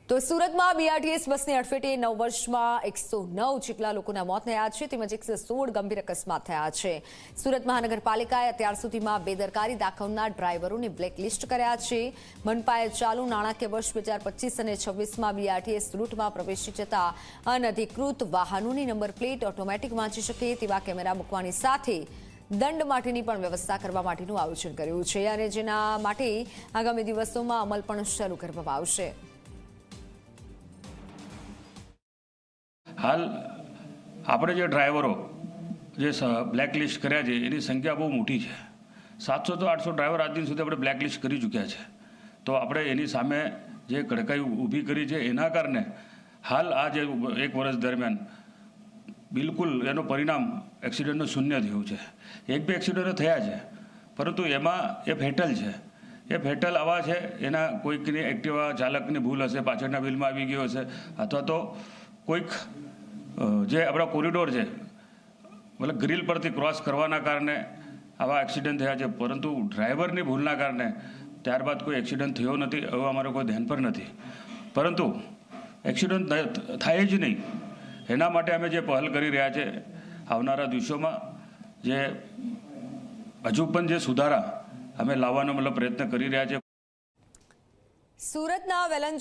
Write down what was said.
તો સુરતમાં બીઆરટીએસ બસની અડફેટે 9 વર્ષમાં 109 જેટલા લોકોના મોત થયા છે તેમજ 116 ગંભીર અકસ્માત થયા છે। સુરત મહાનગરપાલિકાએ અત્યાર સુધીમાં બેદરકારી દાખવનાર ડ્રાઈવરોને બ્લેકલિસ્ટ કર્યા છે। મનપાએ ચાલુ નાણાકીય વર્ષ 2025 અને 26માં બીઆરટીએસ રૂટમાં પ્રવેશી જતા અનધિકૃત વાહનોની નંબર પ્લેટ ઓટોમેટિક વાંચી શકે તેવા કેમેરા મૂકવાની સાથે દંડ માટેની પણ વ્યવસ્થા કરવા માટેનું આયોજન કર્યું છે અને જેના માટે આગામી દિવસોમાં અમલ પણ શરૂ કરવામાં આવશે। हाल આપણે જે ડ્રાઈવરો જે બ્લેકલિસ્ટ કર્યા છે એની સંખ્યા બહુ મોટી છે। 700 તો 800 ડ્રાઈવર આજ દિન સુધી આપણે બ્લેકલિસ્ટ કરી ચૂક્યા છે। તો આપણે એની સામે જે કડકાઈ ઊભી કરી છે એના કારણે હાલ આ જે 1 વર્ષ દરમિયાન બિલકુલ એનું પરિણામ એક્સિડન્ટનું શૂન્ય થયું છે। 1-2 એક્સિડન્ટો થયા છે પરંતુ એમાં એ ફેટલ છે। એ ફેટલ આવા છે એના કોઈકની એક્ટિવા ચાલકની ભૂલ હશે, પાછળના વ્હીલમાં આવી ગયો હશે અથવા તો કોઈક જે આપણા કોરિડોર છે મતલબ ગ્રીલ પરથી ક્રોસ કરવાના કારણે આવા એક્સિડન્ટ થયા છે પરંતુ ડ્રાઈવરની ભૂલના કારણે ત્યારબાદ કોઈ એક્સિડન્ટ થયો નથી એવું અમારું કોઈ ધ્યાન પર નથી। પરંતુ એક્સિડન્ટ થાય જ નહીં એના માટે અમે જે પહેલ કરી રહ્યા છે આવનારા દિવસોમાં જે હજુ પણ જે સુધારા અમે લાવવાનો મતલબ પ્રયત્ન કરી રહ્યા છે। સુરતના વેલંજ